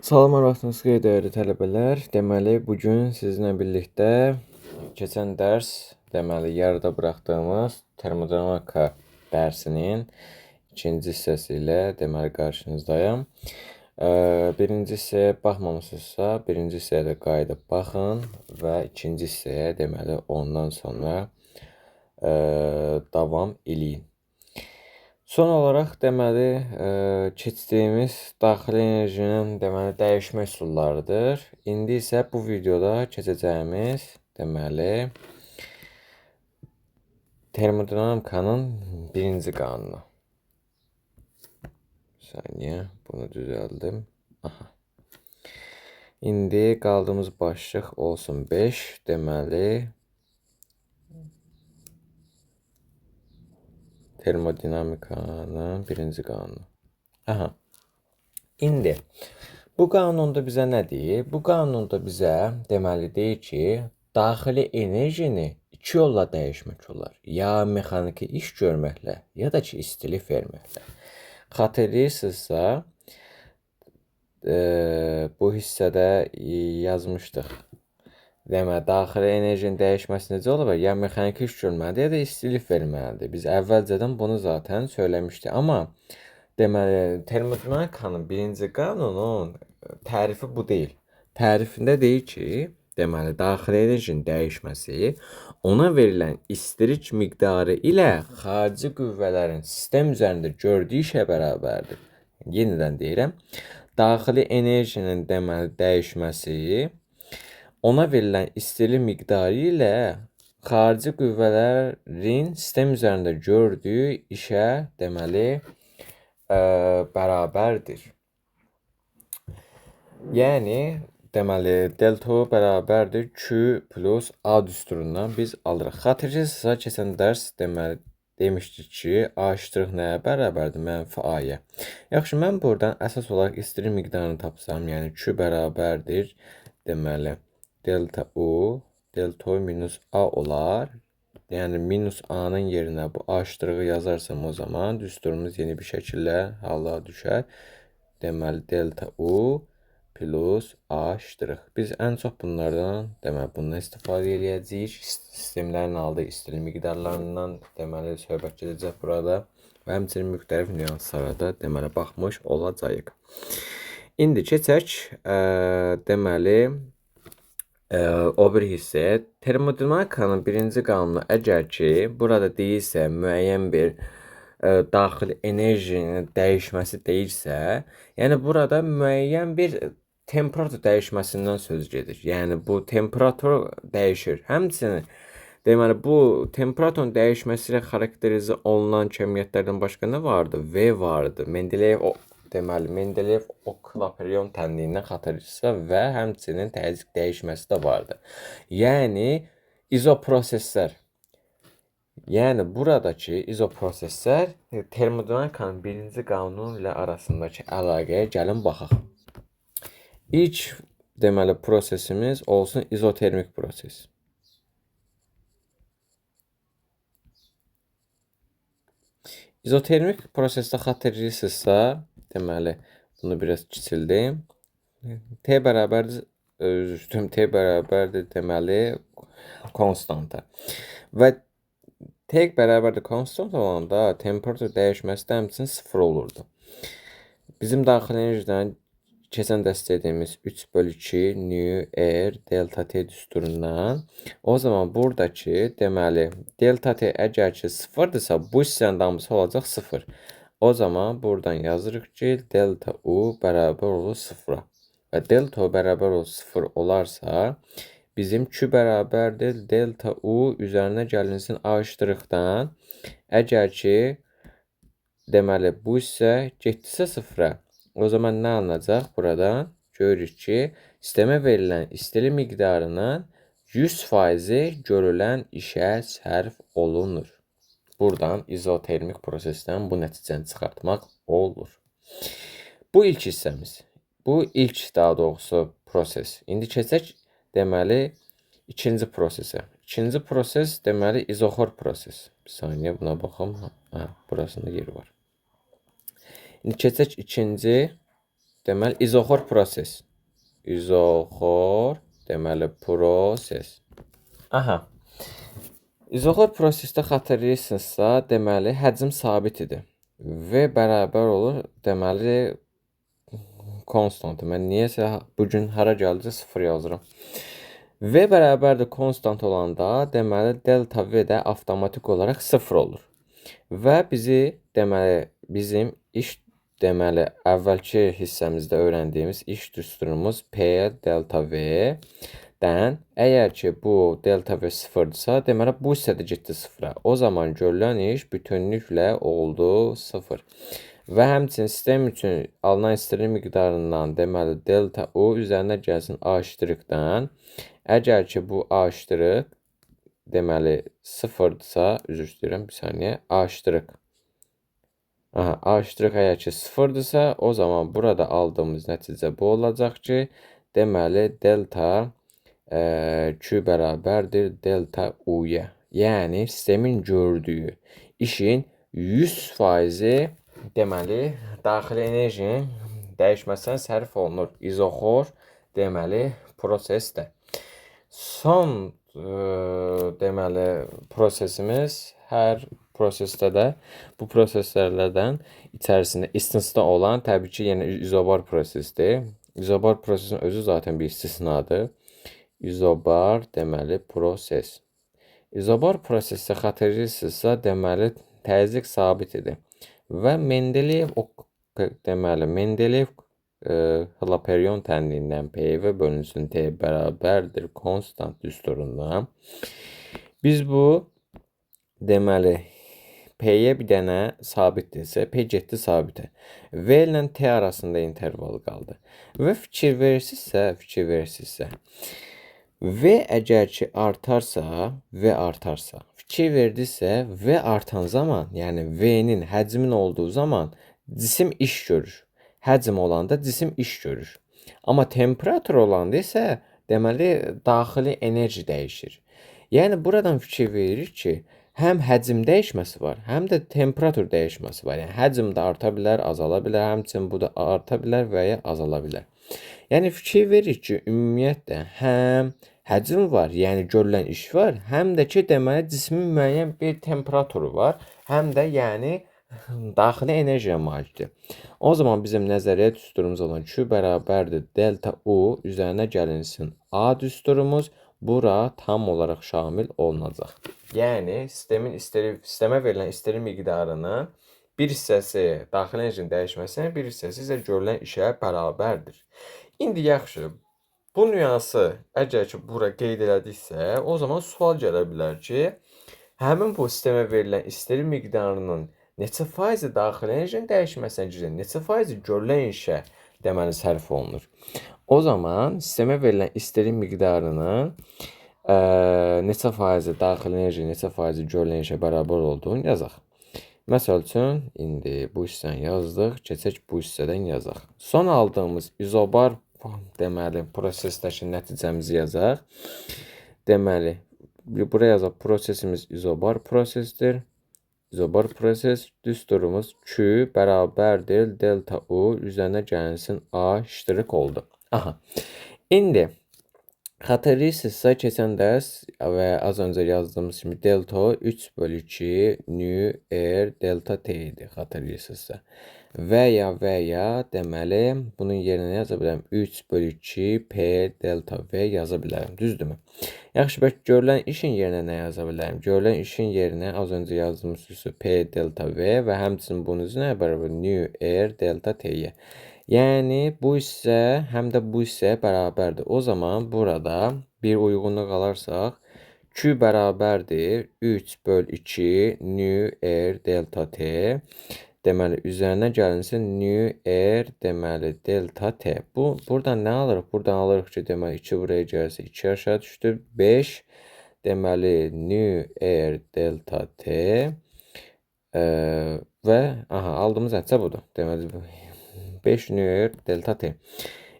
Salam, vaxtınız xeyir dəyərli tələbələr. Deməli, bugün sizinlə birlikdə keçən dərs, yarıda buraxdığımız termodinamika dərsinin ikinci hissəsi ilə qarşınızdayım. Birinci hissəyə baxmamısınızsa, birinci hissəyə də qayıdıb baxın və ikinci hissəyə ondan sonra davam eləyin. Son olaraq keçdiyimiz daxili enerjinin dəyişmə üsullarıdır. İndi isə bu videoda keçəcəyimiz termodinamikanın birinci qanunu. Bir saniyə, bunu düzəldim. Aha. İndi qaldığımız başlıq olsun 5. Termodinamikanın birinci qanunu. Aha. İndi bu qanunda bizə nə deyir? Bu qanunda bizə deyir ki, daxili enerjini iki yolla dəyişmək olar. Ya mexaniki iş görməklə, ya da ki, istilik verməklə. Xatırlayırsınızsa, bu hissədə yazmışdıq. Daxili enerjinin dəyişməsi necə ola bilər? Ya mexaniki iş görməlidir, ya da istilik verməlidir. Biz əvvəlcədən bunu zaten söyləmişdik. Amma termodinamikanın birinci qanunun tərifi bu deyil. Tərifində deyir ki, daxili enerjinin dəyişməsi ona verilən istilik miqdarı ilə xarici qüvvələrin sistem üzərində gördüyü işə bərabərdir. Yenidən deyirəm. Daxili enerjinin dəyişməsi ona verilən istilik miqdarı ilə xarici qüvvələrin sistem üzərində gördüyü işə bərabərdir. Yəni, delta O bərabərdir Q plus A düsturundan biz alırıq. Xatırlayırsınızsa, keçən dərs demişdik ki, A iştirik nəyə bərabərdir? Mənfi A-ya. Yaxşı, mən buradan əsas olaraq istilik miqdarını tapsam, yəni Q bərabərdir, delta O minus A olar. Yəni, minus A-nın yerinə bu A iştiriği yazarsam o zaman düsturumuz yeni bir şəkillə hala düşər. Delta O plus A iştiriq. Biz ən çox bunlardan bundan istifadə edəcəyik. Sistemlərin aldığı istilik miqdarlarından söhbət gedəcək burada və həmçinin müxtəlif nüanslara da baxmış olacağıq. İndi keçək o bir hissəyə. Termodinamikanın birinci qanunu əgər ki, burada deyilsə müəyyən bir daxili enerjinin dəyişməsi deyilsə, yəni burada müəyyən bir temperatur dəyişməsindən söz gedir. Yəni bu temperatur dəyişir. Həmçinin bu temperaturun dəyişməsi ilə xarakterizə olunan kəmiyyətlərdən başqa nə vardı? V vardı. Mendeleyev o Klaperon tənliyindən xatırlayırsa və həmçinin təzyiq dəyişməsi də vardı. Yəni izoproseslər. Yəni buradakı izoproseslər termodinamikanın birinci qanunu ilə arasındakı əlaqəyə gəlin baxaq. İlk prosesimiz olsun izotermik proses. İzotermik prosesdə xatırlayırsınızsa, bunu biraz kiçildim. T bərabərdir konstanta. Və T bərabərdir konstant olanda temperatur dəyişməsi də həmçinin 0 olurdu. Bizim daxili enerjidən keçən dərs dediyimiz 3/2 nu r delta T düsturundan o zaman buradakı delta T əgər ki 0'dırsa bu hissənin damcısı olacaq 0. O zaman buradan yazırıq ki delta U bərabər olur 0'a. Və delta U bərabər olur 0 olarsa bizim Q bərabərdir delta U üzərinə gəlinsin A iştiriqdən. Əgər ki bu hissə getdisə 0'a. O zaman nə alınacaq? Buradan görürük ki, sistemə verilən istilik miqdarının 100% görülən işə sərf olunur. Buradan izotermik prosesdən bu nəticəni çıxartmaq olur. Bu ilk hissəmiz. Bu ilk daha doğrusu proses. İndi keçək ikinci prosesə. İkinci proses izoxor proses. Bir saniyə buna baxım. Burasında yeri var. İndi keçək ikinci deməli izoxor proses. İzoxor deməli proses. Aha. İzoxor prosesdə xatırlayırsınızsa, deməli həcm sabit idi və bərabər olur deməli konstant. Mən niyəsə bu gün hara gəldi 0 yazıram. V bərabərdir konstant olanda, deməli delta V də avtomatik olaraq 0 olur. Və bizim iş deməli əvvəlki hissəmizdə öyrəndiyimiz iş düsturumuz P delta V-dən əgər ki bu delta V 0-dırsa, deməli bu hissə də getdi 0-a. O zaman görülən iş bütünlüklə oldu 0. Və həmçinin sistem üçün alınan istilik miqdarından deməli delta U üzərinə gəlsin A iştirikdən. Əgər ki bu A iştirik deməli 0-dırsa, üzr istəyirəm, bir saniyə, A iştirik. A iştirik əgər ki 0-dırsa, o zaman burada aldığımız nəticə bu olacaq ki, deməli delta Q bərabərdir delta U-ya. Yəni sistemin gördüyü işin 100%-i deməli daxili enerjinin dəyişməsinə sərf olunur. İzoxor deməli prosesdə. Son deməli prosesimiz hər prosesdə də bu proseslərdən içərisində istisna olan təbii ki, yenə izobar prosesdir. İzobar prosesin özü zaten bir istisnadır. İzobar deməli proses. İzobar prosesdə xatırlayırsınızsa, deməli təzyiq sabit idi. Və Mendeleyev Hlaperion tənliyindən PV bölünsün T bərabərdir konstant düsturundan. Biz bu deməli P-yə bir dənə sabitdirsə, P getdi sabitə. V ilə T arasında interval qaldı. Və fikir verirsinizsə, V əgər ki artarsa, fikir verdinizsə, V artan zaman, yəni V-nin həcmin olduğu zaman cisim iş görür. Həcm olanda cisim iş görür. Amma temperatur olanda isə deməli daxili enerji dəyişir. Yəni buradan fikir veririk ki, həm həcm dəyişməsi var, həm də temperatur dəyişməsi var. Yəni həcm də arta bilər, azala bilər, həmçinin bu da arta bilər və ya azala bilər. Yəni fikir veririk ki, ümumiyyətlə həm həcm var, yəni görülən iş var, həm də ki deməli cismin müəyyən bir temperaturu var, həm də yəni daxili enerjiyə malikdir. O zaman bizim nəzəriyyə düsturumuz olan Q bərabərdir delta U üzərinə gəlinsin A düsturumuz bura tam olaraq şamil olunacaq. Yəni sistemə verilən istilik miqdarının bir hissəsi daxili enerjinin dəyişməsinə, bir hissəsi isə görülən işə bərabərdir. İndi yaxşı, bu nüansı əgər ki bura qeyd elədiksə, o zaman sual gələ bilər ki, həmin bu sistemə verilən istilik miqdarının neçə faizi daxili enerjinin dəyişməsinə gedir, neçə faizi görülən işə deməli sərf olunur. O zaman sistemə verilən istilik miqdarının neçə faizi daxili enerji, neçə faizi görülən işə bərabər olduğunu yazaq. Məsəl üçün, indi bu hissəni yazdıq, keçək bu hissədən yazaq. Son aldığımız izobar deməli prosesdəki nəticəmizi yazaq. Deməli, buraya yazaq, prosesimiz izobar prosesdir. İzobar proses düsturumuz Q bərabərdir delta U üzərinə gəlinsin A iştirik oldu. Aha. İndi xatırlayırsınızsa, keçən dərs və az öncə yazdığımız kimi delta O 3/2 nu R delta T idi, xatırlayırsınızsa. Və ya deməli bunun yerinə yaza bilərəm 3/2 P delta V yaza bilərəm, düzdürmü? Yaxşı, bəlkə görülən işin yerinə nə yaza bilərəm? Görülən işin yerinə az öncə yazdığımız P delta V və həmçinin bunun üzrə bərabər nu R delta T-yə. Yəni bu hissə həm də bu hissəyə bərabərdir. O zaman burada bir uyğunluq alarsak, Q bərabərdir 3/2 nu R delta T. Deməli, üzərinə gəlinsin nu R deməli delta T. Buradan nə alırıq? Buradan alırıq ki, deməli 2 buraya gəlsə 2 aşağı düşdü. 5 deməli nu R delta T və aldığımız nəticə budur. Deməli 5 nu R delta T.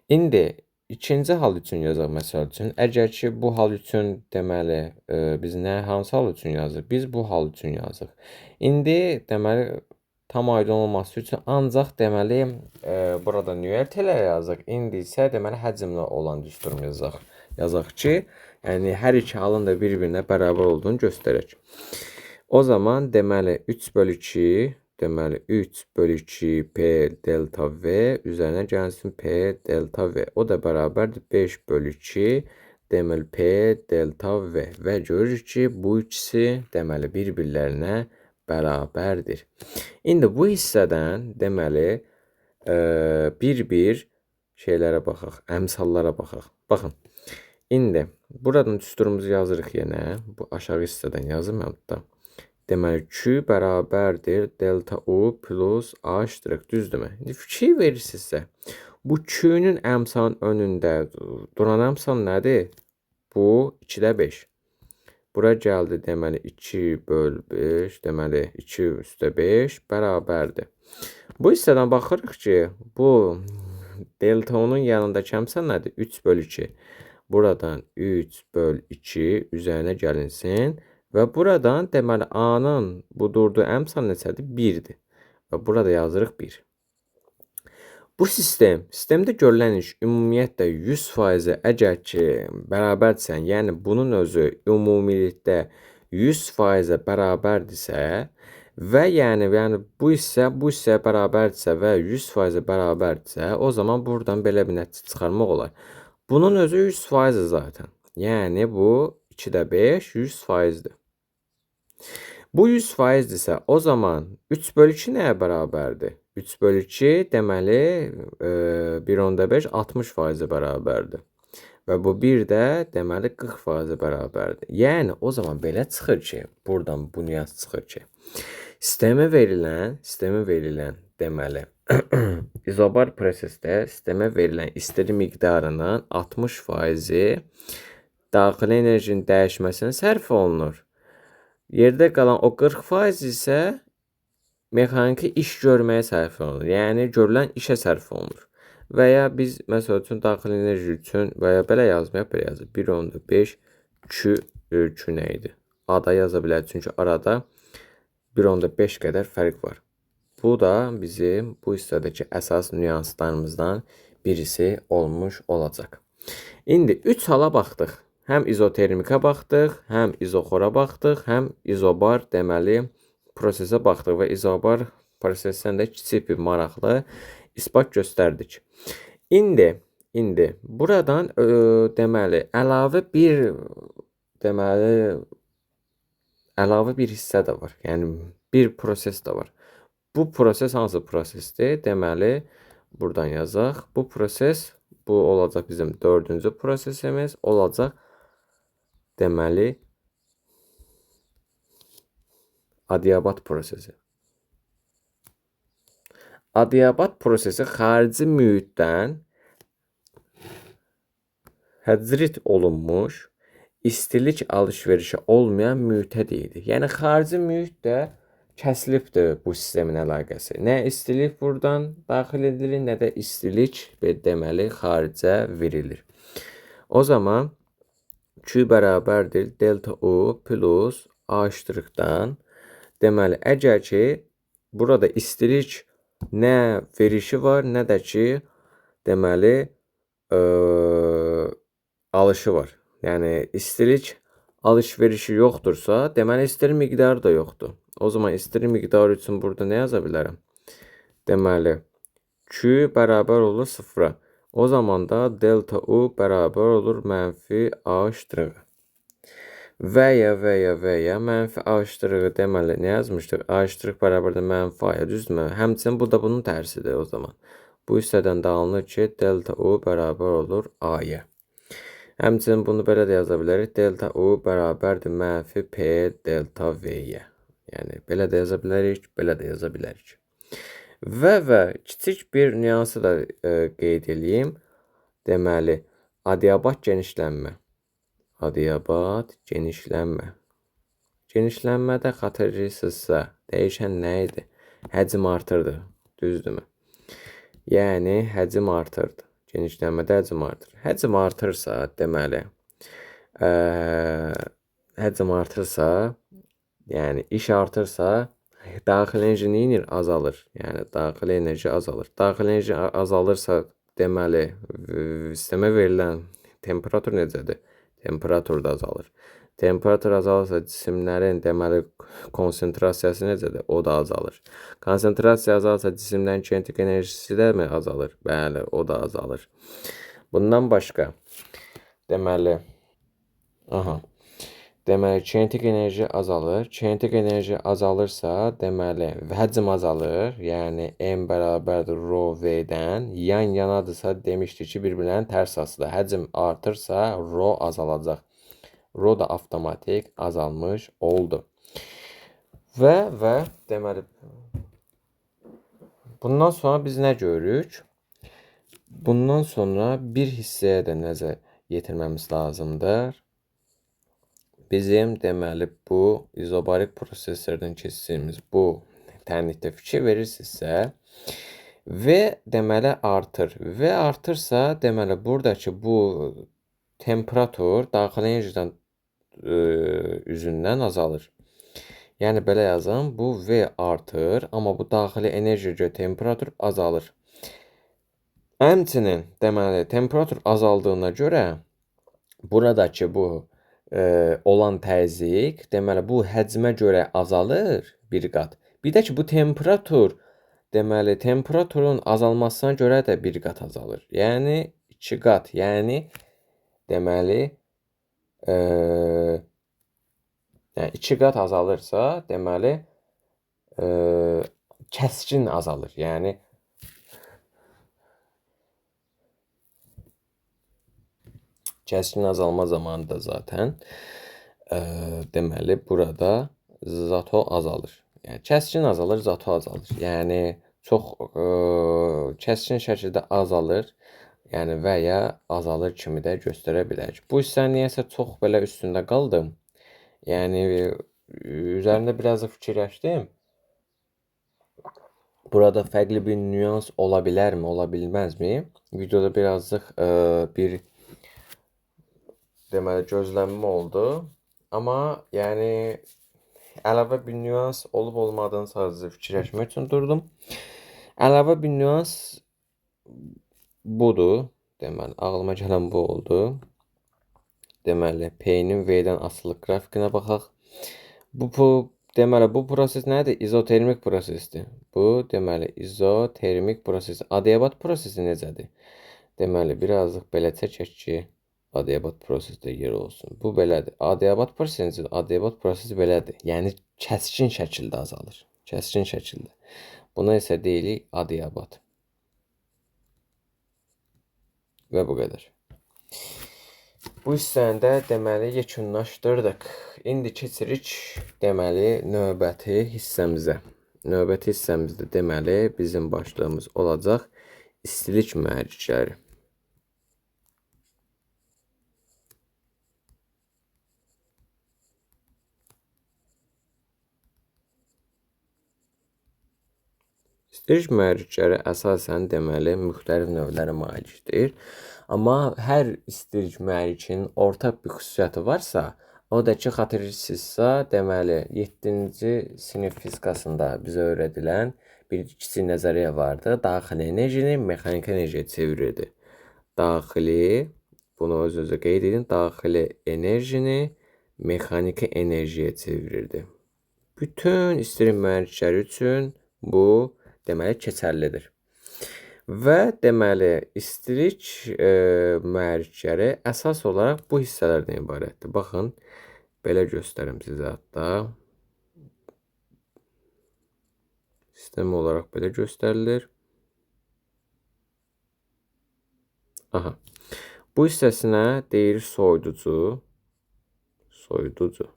İndi ikinci hal üçün yazaq məsəl üçün. Əgər ki bu hal üçün deməli biz hansı hal üçün yazırıq? Biz bu hal üçün yazırıq. İndi deməli tam aydın olması üçün ancaq deməli burada nöqtələr yazaq. İndi isə deməli həcmlə olan düsturumuzu yazaq. Yazaq ki, yəni hər iki halın da bir-birinə bərabər olduğunu göstərək. O zaman deməli 3/2 deməli 3/2 P delta V üzərinə gəlsin P delta V. O da bərabərdir 5/2 deməli P delta V. Və görürük ki, bu ikisi deməli bir-birlərinə bərabərdir. İndi bu hissədən deməli bir-bir şeylərə baxaq, əmsallara baxaq. Baxın. İndi buradan düsturumuzu yazırıq yenə. Bu aşağı hissədən yazım hətta. Deməli Q bərabərdir delta U plus A iştirak. Düzdürmü? İndi fikir verirsinizsə, bu Q-nün əmsalın önündə duran əmsal nədir? Bu 2-də 5. Bura gəldi deməli 2/5 deməli 2/5 bərabərdir. Bu hissədən baxırıq ki, bu delta onun yanındakı əmsal nədir? 3/2. Buradan 3/2 üzərinə gəlinsin və buradan deməli A-nın bu durduğu əmsal neçədir? 1-dir. Və burada yazırıq 1. Bu sistemdə görülən iş ümumiyyətlə 100% əgər ki bərabərdirsə, yəni bunun özü ümumilikdə 100% bərabərdirsə və yəni bu hissəyə bərabərdirsə və 100% bərabərdirsə, o zaman buradan belə bir nəticə çıxarmaq olar. Bunun özü 100%-dir zaten. Yəni bu 2-də 5 100%-dir. Bu 100%dirsə, o zaman 3/2 nəyə bərabərdir? 3/2 deməli 1/5 60% bərabərdir. Və bu 1 də deməli 40% bərabərdir. Yəni o zaman belə çıxır ki, buradan bu nüans çıxır ki, sistemə verilən deməli izobar prosesdə sistemə verilən istiri miqdarının 60% daxili enerjinin dəyişməsinə sərf olunur. Yerdə qalan o 40% isə mexaniki iş görməyə sərf olunur. Yəni görülən işə sərf olunur. Və ya biz məsəl üçün daxili enerji üçün və ya belə yazmayaq, belə yazır. 1/5 Q nə idi? A-da yaza bilərik çünki arada 1/5 qədər fərq var. Bu da bizim bu hissədəki əsas nüanslarımızdan birisi olmuş olacaq. İndi 3 hala baxdıq. Həm izotermika baxdıq, həm izoxora baxdıq, həm izobar deməli prosesə baxdıq və izobar prosesdən də kiçik bir maraqlı isbat göstərdik. İndi buradan deməli əlavə bir hissə də var. Yəni bir proses də var. Bu proses hansı prosesdir? Deməli buradan yazaq. Bu proses bu olacaq bizim 4-cü prosesimiz olacaq. Deməli adiabat prosesi. Adiabat prosesi xarici mühitdən həcrit olunmuş, istilik alış-verişi olmayan mühitə deyilir. Yəni xarici mühit də kəsilibdir bu sistemin əlaqəsi. Nə istilik buradan daxil edilir, nə də istilik deməli xaricə verilir. O zaman Q bərabərdir delta U plus A iştirakdan. Deməli, əgər ki, burada istilik nə verişi var, nə də ki, deməli, alışı var. Yəni, istilik alış-verişi yoxdursa, deməli, istilik miqdarı da yoxdur. O zaman istilik miqdarı üçün burada nə yaza bilərəm? Deməli, Q bərabər olur 0-a. O zaman da delta U bərabər olur mənfi A iştirakı. Və ya mənfi A iştirakı deməli nə yazmışdıq? A iştirak bərabərdir mənfi A-ya, düzdürmü? Həmçinin bu da bunun tərsidir o zaman. Bu hissədən də alınır ki, delta U bərabər olur A-ya. Həmçinin bunu belə də yaza bilərik. Delta U bərabərdir mənfi P delta V-yə. Yəni, belə də yaza bilərik, belə də yaza bilərik. Və kiçik bir nüansı da qeyd edeyim. Deməli, adiabat genişlənmə. Adiabat genişlənmə. Genişlənmədə xatırlayırsınızsa, dəyişən nə idi? Həcm artırdı, düzdürmü? Yəni, həcm artırdı. Genişlənmədə həcm artır. Həcm artırsa, deməli, həcm artırsa, yəni iş artırsa, daxili enerji neyinir? Azalır. Yəni daxili enerji azalır. Daxili enerji azalırsa, deməli sistemə verilən temperatur necədir? Temperatur da azalır. Temperatur azalırsa cisimlərin deməli konsentrasiyası necədir? O da azalır. Konsentrasiya azalırsa cisimlərin kinetik enerjisi də mi azalır? Bəli, o da azalır. Bundan başqa deməli deməli kinetik enerji azalır. Kinetik enerji azalırsa, deməli həcm azalır. Yəni M bərabərdir rho V-dən. Yan-yanadırsa demişdik ki, bir-birlərinin tərs asıdır. Həcm artırsa, rho azalacaq. Rho da avtomatik azalmış oldu. Və deməli bundan sonra biz nə görürük? Bundan sonra bir hissəyə də nəzər yetirməmiz lazımdır. Bizim deməli bu izobarik proseslərdən keçdiyimiz bu tənlikdə fikir verirsinizsə, V deməli artır. V artırsa, deməli buradakı bu temperatur daxili enerjidən üzündən azalır. Yəni belə yazım, bu V artır, amma bu daxili enerjiyə görə temperatur azalır. Həmçinin deməli temperatur azaldığına görə buradakı bu olan təzyiq, deməli bu həcmə görə azalır bir qat. Bir də ki bu temperatur, deməli temperaturun azalmasına görə də bir qat azalır. Yəni 2 qat. Yəni deməli yəni 2 qat azalırsa, deməli kəskin azalır. Yəni kəskin azalma zamanı da zaten deməli burada zato azalır. Yəni kəskin azalır, zato azalır. Yəni çox kəskin şəkildə azalır. Yəni və ya azalır kimi də göstərə bilərik. Bu hissəni niyəsə çox belə üstündə qaldım. Yəni üzərində biraz da fikirləşdim. Burada fərqli bir nüans ola bilərmi, ola bilməzmi? Videoda birazcıq bir deməli gözlənmə oldu. Amma yəni əlavə bir nüans olub olmadığını sadəcə fikirləşmək üçün durdum. Əlavə bir nüans budur. Deməli ağlıma gələn bu oldu. Deməli P-nin V-dən asılı qrafikinə baxaq. Deməli bu proses nədir? İzotermik prosesdir. Bu deməli izotermik proses. Adiabat prosesi necədir? Deməli birazcıq belə çəkək ki, adiabat prosesdə yer olsun. Bu belədir. Adiabat prosesi, adiabat prosesi belədir. Yəni kəskin şəkildə azalır. Kəskin şəkildə. Buna isə deyirik adiabat. Və bu qədər. Bu hissəni də deməli yekunlaşdırdıq. İndi keçirik deməli növbəti hissəmizə. Növbəti hissəmizdə deməli bizim başlığımız olacaq istilik mühərrikləri. İstilik mühərrikləri əsasən deməli müxtəlif növlərə malikdir. Amma hər istilik mühərrikinin ortaq bir xüsusiyyəti varsa, o da ki, xatırlayırsınızsa, deməli 7-ci sinif fizikasında bizə öyrədilən bir kiçik nəzəriyyə vardı. Daxili enerjini mexaniki enerjiyə çevirirdi. Daxili, bunu öz-özə qeyd edin, daxili enerjini mexaniki enerjiyə çevirirdi. Bütün istilik mühərrikləri üçün bu deməli keçərlidir. Və deməli istilik mühərrikləri əsas olaraq bu hissələrdən ibarətdir. Baxın, belə göstərim sizə hətta. Sistem olaraq belə göstərilir. Aha. Bu hissəsinə deyilir soyuducu. Soyuducu.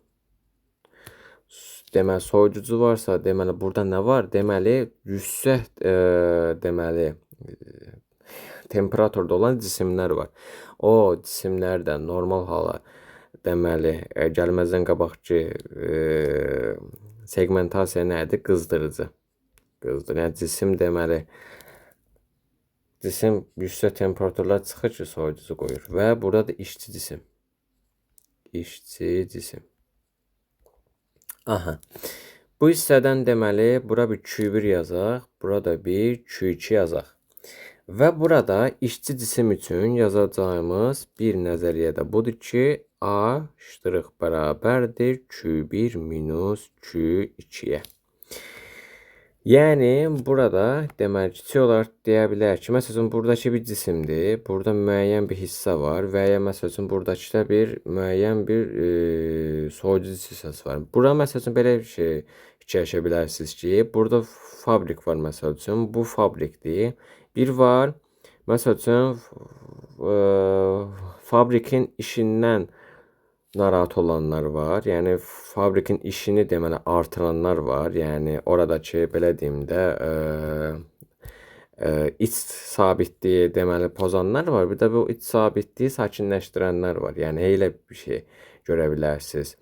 Deməli soyuducu varsa, deməli burada nə var? Deməli yüksək deməli temperaturda olan cisimlər var. O cisimlər də normal hala deməli gəlməzdən qabaqki segmentasiya nədir? Qızdırıcı. Yəni cisim deməli cisim yüksək temperaturlar çıxır ki, soyuducu qoyur və burada da işçi cisim. İşçi cisim. Aha. Bu hissədən deməli, bura bir Q1 yazaq, burada bir Q2 yazaq. Və burada işçi cisim üçün yazacağımız bir nəzəriyyə də budur ki, A ştrix bərabərdir Q1 minus Q2-yə. Yəni, burada deməli, kiçik olaraq deyə bilər ki, məsələn, buradakı bir cisimdir, burada müəyyən bir hissə var və ya məsələn, buradakı da bir müəyyən bir soyuducu hissəsi var. Bura məsələn, belə bir şey fikirləşə bilərsiniz ki, burada fabrik var məsələn, bu fabrikdir. Bir var, məsələn, fabrikin işindən narahat olanlar var. Yəni fabrikin işini deməli artıranlar var. Yəni oradakı belə deyim də iç sabitliyi deməli pozanlar var. Bir də bu iç sabitliyi sakinləşdirənlər var. Yəni elə bir şey görə bilərsiniz.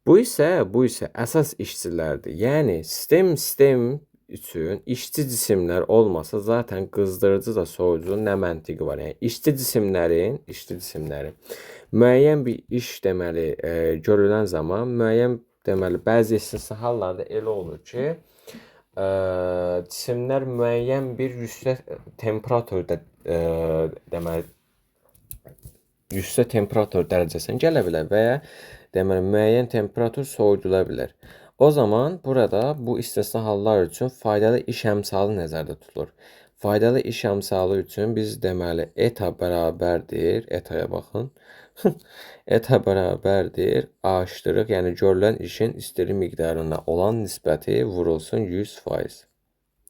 Bu isə əsas işçilərdir. Yəni sistem üçün işçi cisimlər olmasa zaten qızdırıcı da soyucu nə məntiqi var. Yəni işçi cisimlərin müəyyən bir iş deməli görülən zaman müəyyən deməli bəzi istisna hallarda elə olur ki, cisimlər müəyyən bir yüksək temperaturda deməli yüksək temperatur dərəcəsinə gələ bilər və ya deməli müəyyən temperatur soyudula bilər. O zaman burada bu istisna hallar üçün faydalı iş əmsalı nəzərdə tutulur. Faydalı iş əmsalı üçün biz deməli eta bərabərdir, etaya baxın. Eta bərabərdir A ştrix, yəni görülən işin istilik miqdarına olan nisbəti vurulsun 100%.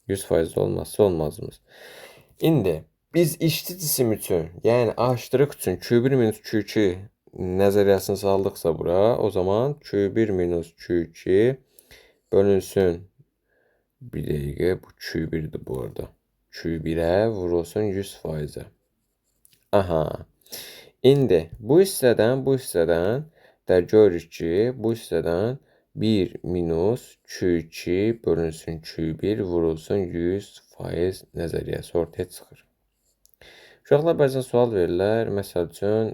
100% olmazsa olmazımız. İndi biz işçi cisim üçün, yəni A ştrix üçün Q1 minus Q2 nəzəriyyəsini saldıqsa bura, o zaman Q1 minus Q2 bölünsün. Bir dəqiqə, bu Q1'dir bu arada. Q1'ə vurulsun 100%'ə. Aha. İndi bu hissədən də görürük ki, bu hissədən 1 minus Q2 bölünsün Q1 vurulsun 100% nəzəriyyəsi ortaya çıxır. Uşaqlar bəzən sual verirlər. Məsəl üçün,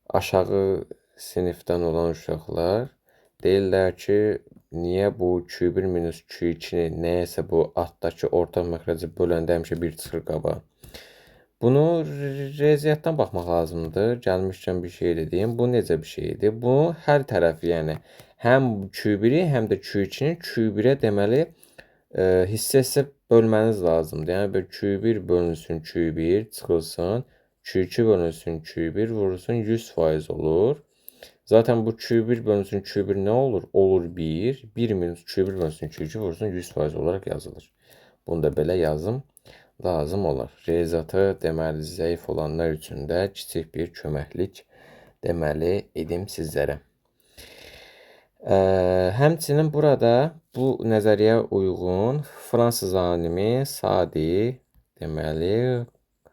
aşağı sinifdən olan uşaqlar deyirlər ki, niyə bu Q1 minus Q2-ni nəyəsə bu altdakı ortaq məxrəci böləndə həmişə bir çıxır qabağa. Bunu riyaziyyatdan baxmaq lazımdır. Gəlmişkən bir şey dediyim. Bu necə bir şeydir? Bu hər tərəfi, yəni həm Q1-i, həm də Q2-ni Q1-ə deməli hissə bölməniz lazımdır. Yəni böyle Q1 bölünsün Q1 çıxılsın, Q2 bölünsün Q1 vurulsun 100% olur. Zaten bu Q1 bölünsün Q1 nə olur? Olur 1. 1 minus Q1 bölünsün Q2 vurulsun 100% olarak yazılır. Bunu da belə yazım lazım olar. Riyaziyyatı deməli zəif olanlar üçün də kiçik bir köməklik deməli edim sizlərə. Həmçinin burada bu nəzəriyyəyə uyğun Fransız alimi Sadi deməli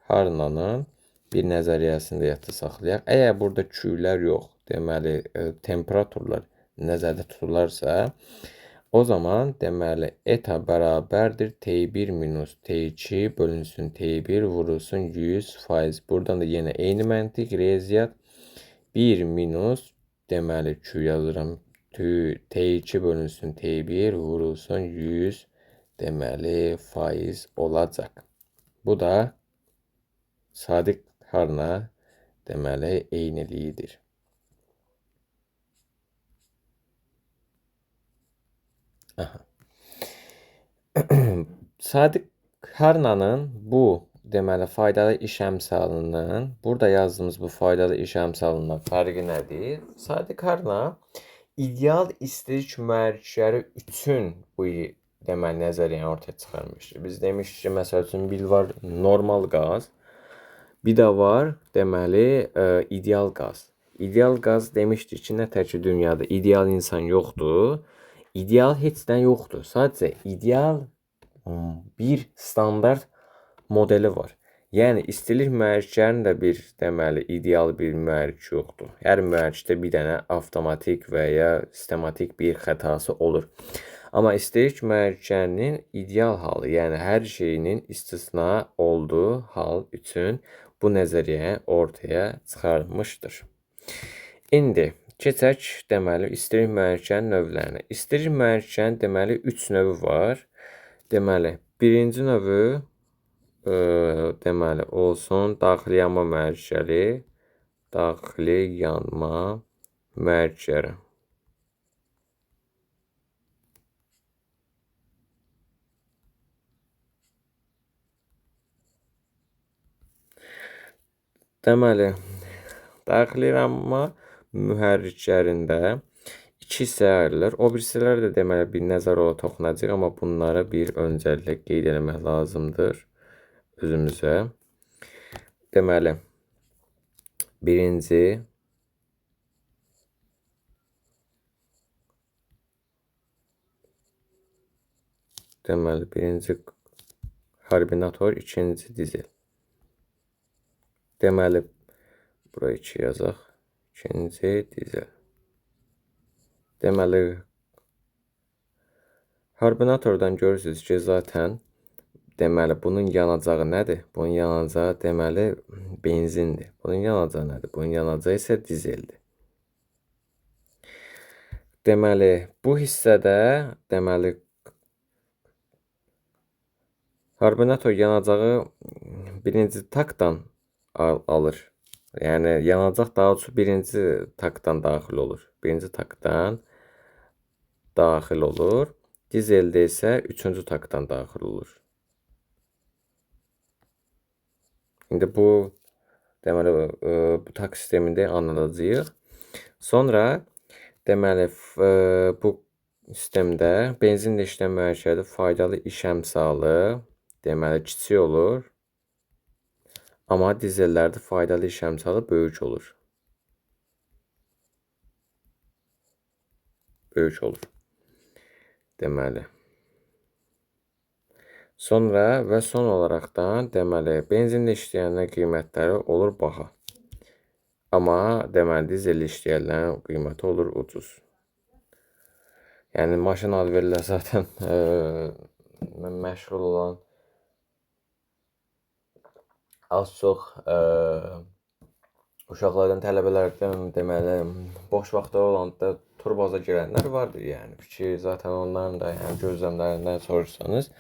Harnanın bir nəzəriyyəsini də yadda saxlayaq. Əgər burada Q-lər yox, deməli temperaturlar nəzərdə tutularsa, o zaman deməli eta bərabərdir T1 minus T2 bölünsün T1 vurulsun 100%. Buradan da yenə eyni məntiq riyaziyyat 1 minus deməli Q yazıram. T2 bölünsün T1 vurulsun 100 deməli faiz olacaq. Bu da Sadiq Harna deməli eyniliyidir. Aha. Sadiq Harnanın bu deməli faydalı iş əmsalının, burada yazdığımız bu faydalı iş əmsalının fərqi nədir? Sadiq Harna ideal istilik mühərrikləri üçün bu deməli nəzəriyyəni ortaya çıxarmışdır. Biz demişdik ki, məsəl üçün bir var normal qaz, bir də var deməli ideal qaz. İdeal qaz demişdik ki, nə tək ki dünyada ideal insan yoxdur. İdeal heçdən yoxdur. Sadəcə ideal bir standart modeli var. Yəni istilik mühərriklərinin də bir deməli ideal bir mühərrik yoxdur. Hər mühərrikdə bir dənə avtomatik və ya sistematik bir xətası olur. Amma istilik mühərriklərinin ideal halı, yəni hər şeyinin istisna olduğu hal üçün bu nəzəriyyə ortaya çıxarılmışdır. İndi Keçək deməli istilik mühərrikənin növlərinə. İstilik mühərrikənin deməli 3 növü var. Deməli, birinci növü deməli olsun daxili yanma mühərrikəli, daxili yanma mühərrikəli. Deməli, daxili yanma mühərriklərində iki hissəyə ayrılır. O birisilər də deməli bir nəzər olaraq toxunacaq, amma bunlara bir öncəliklə qeyd etmək lazımdır özümüzə. Deməli, birinci karbinator, ikinci dizel. Deməli, buraya 2 yazaq. İkinci dizel. Deməli, karbinatordan görürsünüz ki, zaten deməli bunun yanacağı nədir? Bunun yanacağı deməli benzindir. Bunun yanacağı nədir? Bunun yanacağı isə dizeldir. Deməli, bu hissədə deməli karbinator yanacağı birinci taktdan alır. Yəni yanacaq daha çox birinci taktdan daxil olur. Birinci taktdan daxil olur. Dizeldə isə üçüncü taktdan daxil olur. İndi bu deməli bu tak sistemində anladacağıq. Sonra deməli bu sistemdə benzinlə işləyən mühərrikədə faydalı iş əmsalı deməli kiçik olur. Amma dizellərdə faydalı iş əmsalı böyük olur. Böyük olur. Deməli. Sonra və son olaraqdan deməli benzinlə işləyənlərin qiymətləri olur baha. Amma deməli dizellə işləyənlərin qiyməti olur ucuz. Yəni maşın adı verirlər zaten məşğul olan az çox uşaqlardan, tələbələrdən deməli boş vaxtları olanda turbaza girənlər vardır yəni. Ki zaten onların da yəni gözləmlərindən soruşsanız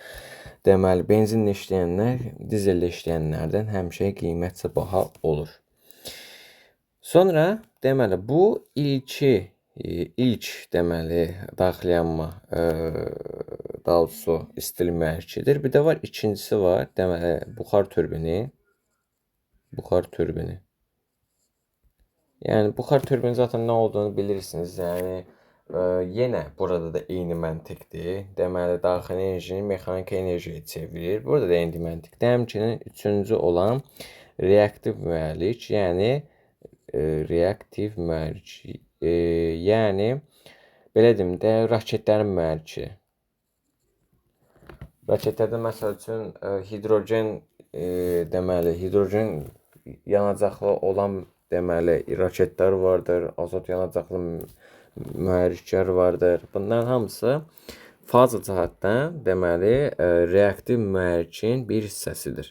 deməli benzinlə işləyənlər dizellə işləyənlərdən həmişə qiymətcə baha olur. Sonra deməli bu ilk deməli daxili yanma daha doğrusu istilik mühərrikədir. Bir də var ikincisi var deməli buxar turbini. Yəni buxar turbini zaten nə olduğunu bilirsiniz. Yəni yenə burada da eyni məntiqdir. Deməli daxili enerjini mexaniki enerjiyə çevirir. Burada da eyni məntiqdir. Həmçinin üçüncü olan reaktiv mühərrik, yəni reaktiv mühərrik, yəni belə deyim də raketlərin mühərriki. Raketlərdə məsəl üçün hidrogen deməli hidrogen yanacaqlı olan deməli raketlər vardır, azot yanacaqlı mühərriklər vardır. Bunların hamısı faza cəhətdən deməli reaktiv mühərrikin bir hissəsidir.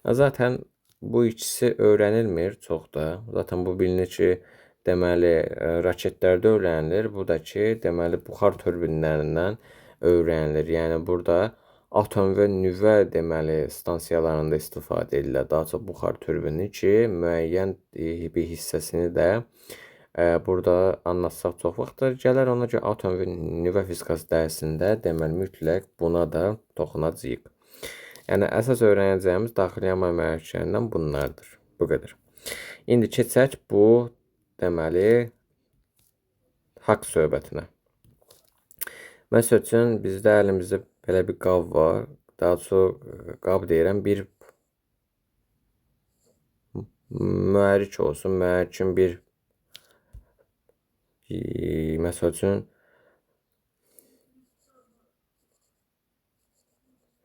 Zaten bu ikisi öyrənilmir çox da. Zaten bu bilinir ki, deməli raketlərdə öyrənilir. Bu da ki, deməli buxar turbinlərindən öyrənilir. Yəni burada atom və nüvə deməli stansiyalarında istifadə edirlər. Daha çox buxar turbini ki, müəyyən bir hissəsini də burada anlatsaq çox vaxtdır gələr. Ona görə atom və nüvə fizikası dərsində deməli mütləq buna da toxunacağıq. Yəni əsas öyrənəcəyimiz daxili yanma mühərriklərindən bunlardır. Bu qədər. İndi keçək bu deməli haqq söhbətinə. Məsəl üçün bizdə əlimizdə belə bir qab var. Daha çox qab deyirəm, bir mühərrik olsun. Mühərrikin bir məsəl üçün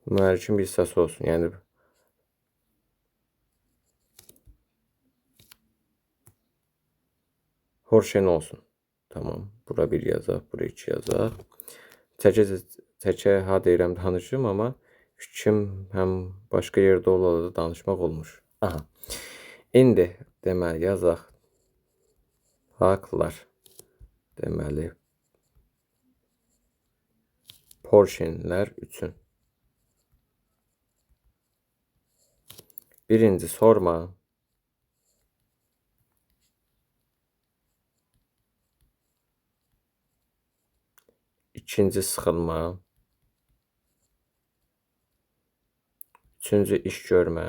mühərrikin bir hissəsi olsun. Yəni Horşen olsun. Tamam. Bura bir yazaq, bura 2 yazaq. Təkə ha deyirəm danışım, amma fikrim həm başqa yerdə olanda danışmaq olmuş. Aha. İndi deməli yazaq haqlar. deməli porşenlər üçün. Birinci sorma, ikinci sıxılma, üçüncü iş görmə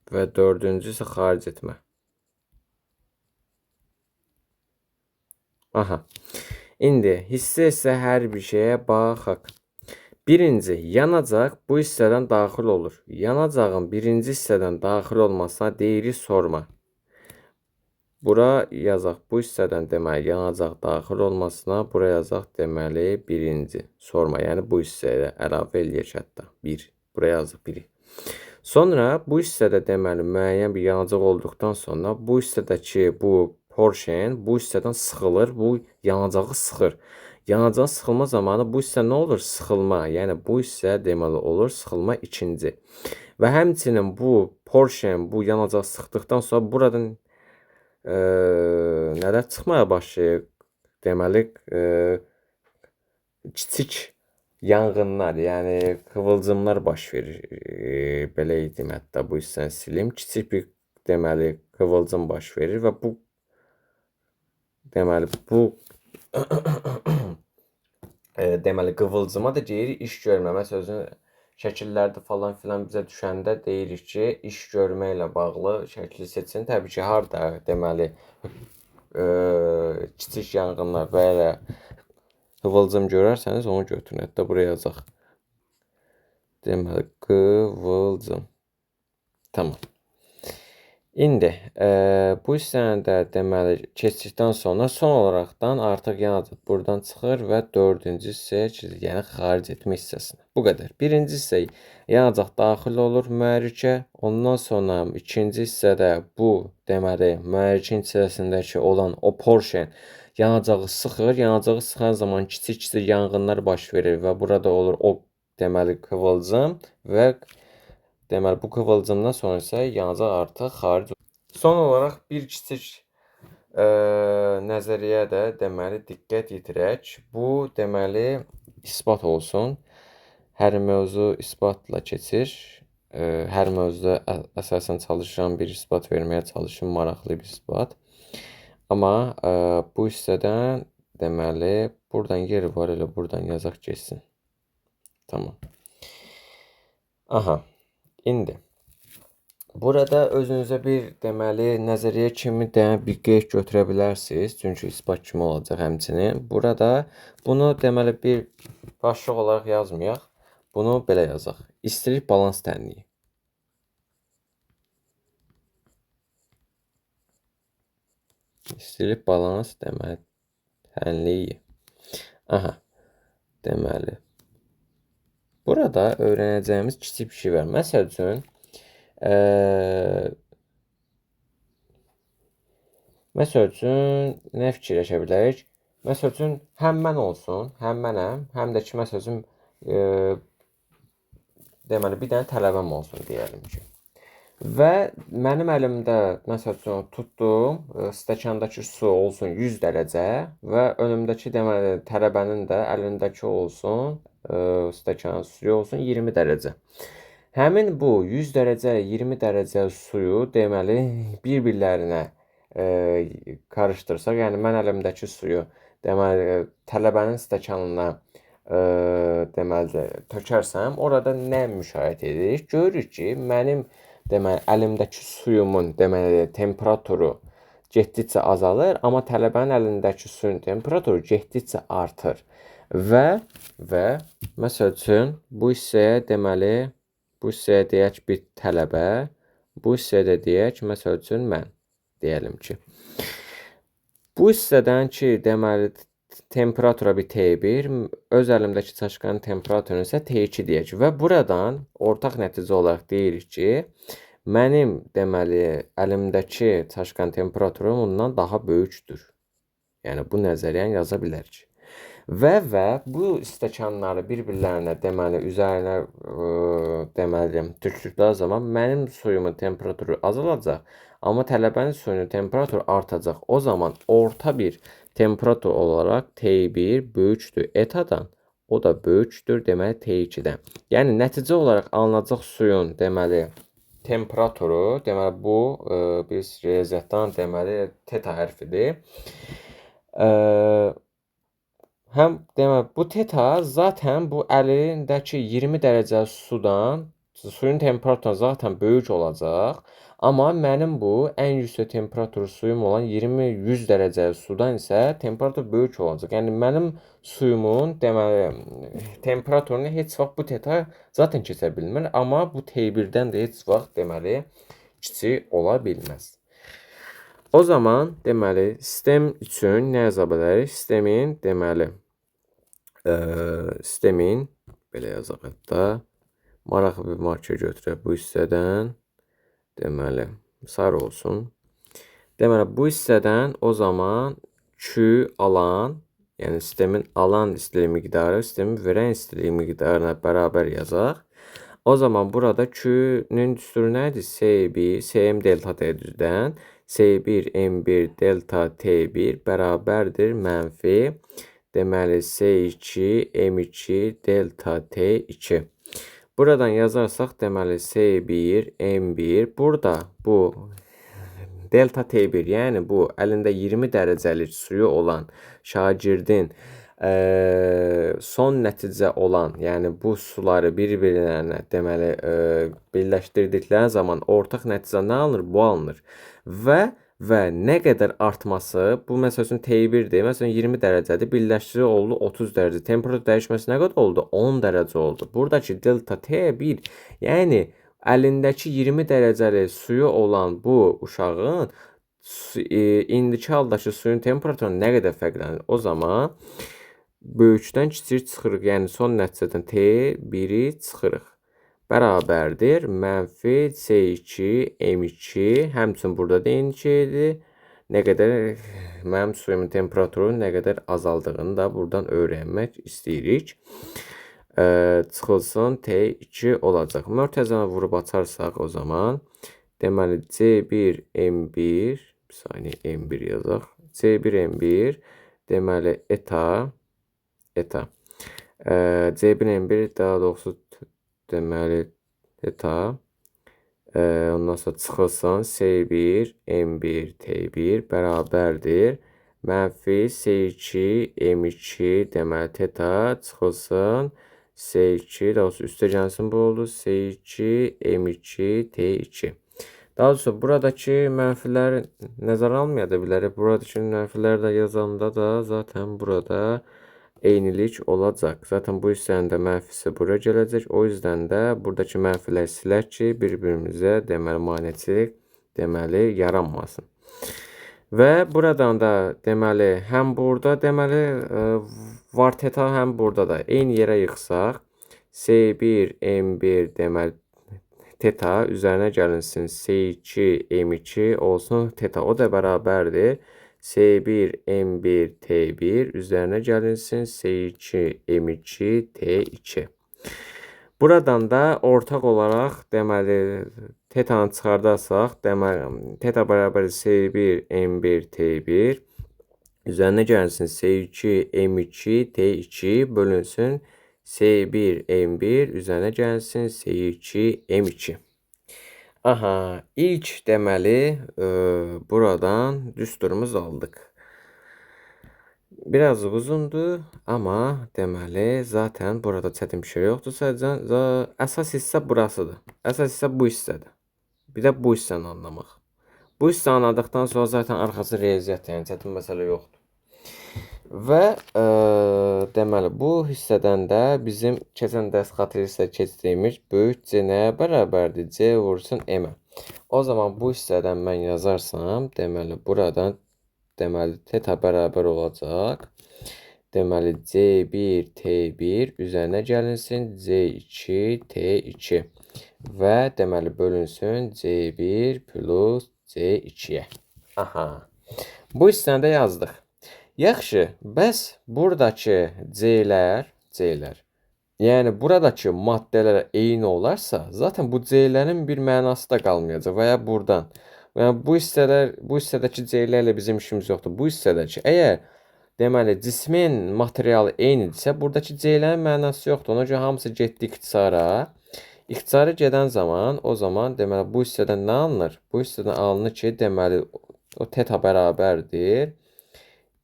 və dördüncüsü xaric etmə. Aha. İndi hissə hər bir şeyə baxaq. Birinci, yanacaq bu hissədən daxil olur. Yanacağın birinci hissədən daxil olmasına deyirik sorma. Bura yazaq bu hissədən deməli yanacaq daxil olmasına, bura yazaq deməli birinci sorma. Yəni bu hissəyə əlavə eləyək hətta. 1. Bura yazıq 1. Sonra bu hissədə deməli müəyyən bir yanacaq olduqdan sonra bu hissədəki bu porşen bu hissədən sıxılır, bu yanacağı sıxır. Yanacağın sıxılma zamanı bu hissə nə olur? Sıxılma. Yəni bu hissə deməli olur sıxılma ikinci. Və həmçinin bu porşen bu yanacağı sıxdıqdan sonra buradan nələr çıxmaya başlayır? Deməli kiçik yanğınlar, yəni qıvılcımlar baş verir. Belə dedim, hətta bu hissəni silim. Kiçik bir deməli qıvılcım baş verir və bu deməli bu deməli qıvılcıma da deyirik iş görmə. Məsələn özün şəkillərdə falan filan bizə düşəndə deyirik ki, iş görmə ilə bağlı şəkli seçin. Təbii ki, harda deməli kiçik yanğınlar və ya qıvılcım görərsəniz onu götürün. Hətta buraya yazaq. Deməli qıvılcım. Tamam. İndi bu hissəni də deməli keçdikdən sonra son olaraqdan artıq yanacaq buradan çıxır və dördüncü hissəyə keçir, yəni xaric etmə hissəsinə. Bu qədər. Birinci hissə yanacaq daxil olur mühərrikə. Ondan sonra ikinci hissədə bu deməli mühərrikin içərisindəki olan o porşen yanacağı sıxır. Yanacağı sıxan zaman kiçik-kiçik yanğınlar baş verir və burada olur o deməli qıvılcım və deməli bu qıvılcımdan sonra isə yanacaq artıq xaric olur. Son olaraq bir kiçik nəzəriyyə də deməli diqqət yetirək. Bu deməli isbat olsun. Hər mövzu isbatla keçir. Hər mövzuda əsasən çalışıram bir isbat verməyə çalışım, maraqlı bir isbat. Amma bu hissədən deməli buradan yeri var, elə buradan yazaq keçsin. Tamam. Aha. İndi burada özünüzə bir deməli nəzəriyyə kimi də bir qeyd götürə bilərsiniz. Çünki isbat kimi olacaq həmçinin. Burada bunu deməli bir başlıq olaraq yazmayaq. Bunu belə yazaq. İstilik balans tənliyi. İstilik balans deməli tənliyi. Aha. Deməli burada öyrənəcəyimiz kiçik bir şey var. Məsəl üçün nə fikirləşə bilərik? Məsəl üçün həm mən olsun, həm mənəm, həm də ki məsəl üçün deməli bir dənə tələbəm olsun deyəlim ki. Və mənim əlimdə məsəl üçün tutdum stəkandakı su olsun 100 dərəcə və önümdəki deməli tələbənin də əlindəki olsun stəkan suyu olsun 20 dərəcə. Həmin bu 100 dərəcə, 20 dərəcə suyu deməli bir-birlərinə qarışdırsaq, yəni mən əlimdəki suyu deməli tələbənin stəkanına deməli tökərsəm, orada nə müşahidə edirik? Görürük ki, mənim deməli əlimdəki suyumun deməli temperaturu getdikcə azalır, amma tələbənin əlindəki suyun temperaturu getdikcə artır. Və məsəl üçün bu hissəyə deməli bu hissəyə deyək bir tələbə, bu hissədə deyək məsəl üçün mən deyəlim ki. Bu hissədən ki deməli temperatura bir T1, öz əlimdəki çaşkanın temperaturunu isə T2 deyək və buradan ortaq nəticə olaraq deyirik ki, mənim deməli əlimdəki çaşkan temperaturu ondan daha böyükdür. Yəni bu nəzəriyyəni yaza bilərik. Və bu stəkanları bir-birlərinə deməli üzərinə deməli tökdükləri zaman mənim suyumun temperaturu azalacaq, amma tələbənin suyunun temperaturu artacaq. O zaman orta bir temperatur olaraq T1 böyükdür etadan, o da böyükdür deməli T2-dən. Yəni nəticə olaraq alınacaq suyun deməli temperaturu, deməli bu biz riyaziyyatdan deməli teta hərfidir. Həm deməli bu teta zaten bu əlindəki 20 dərəcə sudan suyun temperaturu zaten böyük olacaq. Amma mənim bu ən yüksək temperatur suyum olan 20-100 dərəcə sudan isə temperatur böyük olacaq. Yəni mənim suyumun deməli temperaturunu heç vaxt bu teta zaten keçə bilmir, amma bu T1-dən də heç vaxt deməli kiçik ola bilməz. O zaman deməli sistem üçün nə yaza bilərik? Sistemin deməli sistemin belə yazaq hətta maraqlı bir marker götürək bu hissədən. Deməli sarı olsun. Deməli bu hissədən o zaman Q alan, yəni sistemin alan istilik miqdarı sistemin verən istilik miqdarına bərabər yazaq. O zaman burada Q'nun düsturu nədir? S1, Sm delta T1-dən S1 M1 delta T1 bərabərdir mənfi deməli S2 M2 delta T2. Buradan yazarsaq deməli S1 M1 burada bu delta T1 yəni bu əlində 20 dərəcəlik suyu olan şagirdin son nəticə olan, yəni bu suları bir-birlərinə deməli birləşdirdikləri zaman ortaq nəticə nə alınır? Bu alınır. Və nə qədər artması, bu məsəl üçün T1-dir, məsələn 20 dərəcədir, birləşdiri oldu 30 dərəcə. Temperatur dəyişməsi nə qədər oldu? 10 dərəcə oldu. Buradakı delta T1, yəni əlindəki 20 dərəcəli suyu olan bu uşağın indiki haldakı suyun temperaturu nə qədər fərqlənir? O zaman böyükdən kiçik çıxırıq, yəni son nəticədən T1-i çıxırıq. Bərabərdir mənfi C2 M2, həmçinin burada da eyni şeydir. Nə qədər mənim suyumun temperaturu nə qədər azaldığını da buradan öyrənmək istəyirik. Çıxılsın T2 olacaq. Mörtəzəni vurub açarsaq o zaman deməli C1 M1, bir saniyə M1 yazaq. C1 M1 deməli eta C1 M1 daha doğrusu deməli eta ondan sonra çıxılsın S1 M1 T1 bərabərdir mənfi S2 M2 deməli teta çıxılsın S2 daha doğrusu üstə gəlsin bu oldu S2 M2 T2. Daha doğrusu buradakı mənfiləri nəzərə almaya da bilərik. Buradakı mənfiləri də yazanda da zaten burada eynilik olacaq. Zaten bu hissənin də mənfisi bura gələcək. O yüzden də buradakı mənfilər silək ki, bir-birimizə deməli maneçilik deməli yaranmasın. Və buradan da deməli həm burada deməli var teta, həm burada da eyni yerə yıxsaq S1 M1 deməli teta üzərinə gəlinsin S2 M2 olsun teta, o da bərabərdir S1 M1 T1 üzərinə gəlinsin S2 M2 T2. Buradan da ortaq olaraq deməli tetanı çıxardarsaq deməli teta bərabər S1 M1 T1 üzərinə gəlinsin S2 M2 T2 bölünsün S1 M1 üzərinə gəlsin S2 M2. Aha, ilk deməli buradan düsturumuzu aldıq. Biraz uzundur, amma deməli zaten burada çətin bir şey yoxdur. Sadəcə əsas hissə burasıdır. Əsas hissə bu hissədir. Bir də bu hissəni anlamaq. Bu hissəni anladıqdan sonra zaten arxası riyaziyyat, yəni çətin məsələ yoxdur. Və deməli bu hissədən də bizim keçən dərs xatırlayırsa keçdiyimiz böyük C nəyə bərabərdir? C vursun M-ə. O zaman bu hissədən mən yazarsam, deməli buradan deməli teta bərabər olacaq. Deməli C1 T1 üzərinə gəlinsin C2 T2 və deməli bölünsün C1 plus C2-yə. Aha. Bu hissəni də yazdıq. Yaxşı, bəs buradakı C-lər, yəni buradakı maddələr eyni olarsa, zaten bu C-lərin bir mənası da qalmayacaq və ya buradan. Yəni bu hissədəki C-lərlə bizim işimiz yoxdur. Bu hissədəki əgər deməli cismin materialı eynidirsə, buradakı C-lərin mənası yoxdur. Ona görə hamısı getdi ixtisara. İxtisara gedən zaman, o zaman deməli bu hissədən nə alınır? Bu hissədən alınır ki, deməli o teta bərabərdir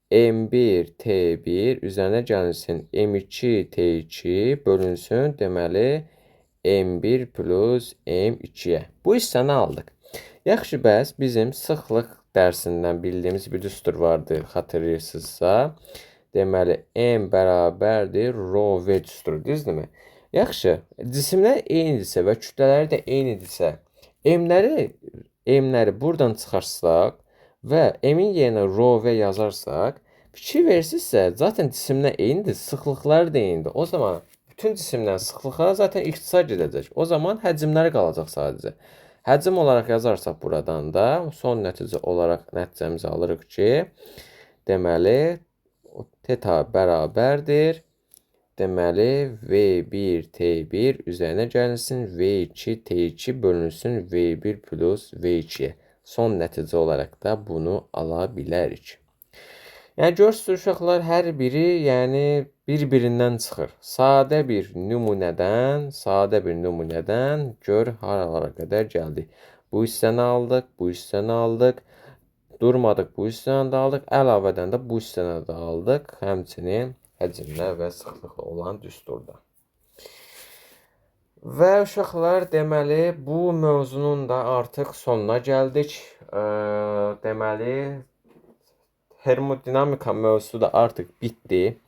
M1 T1 üzərinə gəlinsin M2 T2 bölünsün deməli M1 plus M2-yə. Bu hissəni aldıq. Yaxşı, bəs bizim sıxlıq dərsindən bildiyimiz bir düstur vardı, xatırlayırsınızsa. Deməli M bərabərdir rho V düsturu, düzdürmü? Yaxşı, cisimlər eynidirsə və kütlələri də eynidirsə, M-ləri buradan çıxarsaq və M-in yerinə rho V yazarsaq, fikir verirsinizsə, zaten cisimlər eynidir, sıxlıqları da eynidir. O zaman bütün cisimlərin sıxlıqları zaten ixtisar gedəcək. O zaman həcmləri qalacaq sadəcə. Həcm olaraq yazarsak buradan da son nəticə olaraq nəticəmizi alırıq ki, deməli teta bərabərdir. Deməli V1 T1 üzərinə gəlinsin V2 T2 bölünsün V1 plus V2-yə. Son nəticə olaraq da bunu ala bilərik. Yəni görürsünüz uşaqlar, hər biri bir-birindən çıxır. Sadə bir nümunədən gör haralara qədər gəldik. Bu hissəni aldıq, bu hissəni aldıq. Durmadıq, bu hissəni də aldıq. Əlavədən də bu hissəni də aldıq. Həmçinin həcmlə və sıxlıqla olan düsturda. Və uşaqlar, deməli bu mövzunun da artıq sonuna gəldik. Deməli termodinamika mövzusu da artıq bitdi.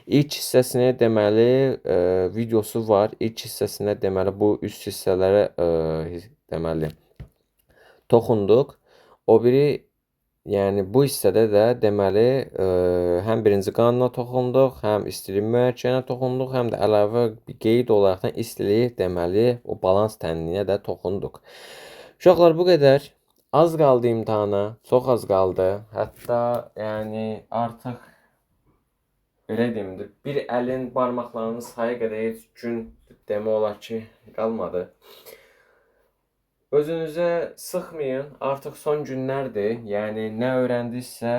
İlk hissəsini deməli videosu var. İlk hissəsinə deməli bu üst hissələrə deməli toxunduq. O biri yəni bu hissədə də deməli həm birinci qanuna toxunduq, həm istilik müəyyənə toxunduq, həm də əlavə bir qeyd olaraq istilik deməli o balans tənliyinə də toxunduq. Uşaqlar, bu qədər. Az qaldı imtahana, çox az qaldı. Hətta yəni artıq belə deyim də bir əlin barmaqlarının sayı qədər heç gün demək olar ki qalmadı. Özünüzə sıxmayın, artıq son günlərdir. Yəni nə öyrəndinizsə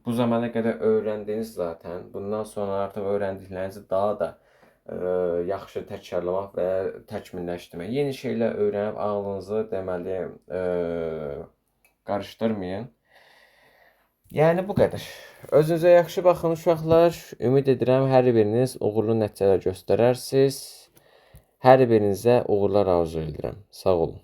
bu zamana qədər öyrəndiniz zaten. Bundan sonra artıq öyrəndiklərinizi daha da yaxşı təkrarlamaq və təkmilləşdirmək. Yeni şeylər öyrənib ağlınızı deməli qarışdırmayın. Yəni bu qədər. Özünüzə yaxşı baxın uşaqlar. Ümid edirəm hər biriniz uğurlu nəticələr göstərərsiniz. Hər birinizə uğurlar arzu edirəm. Sağ olun.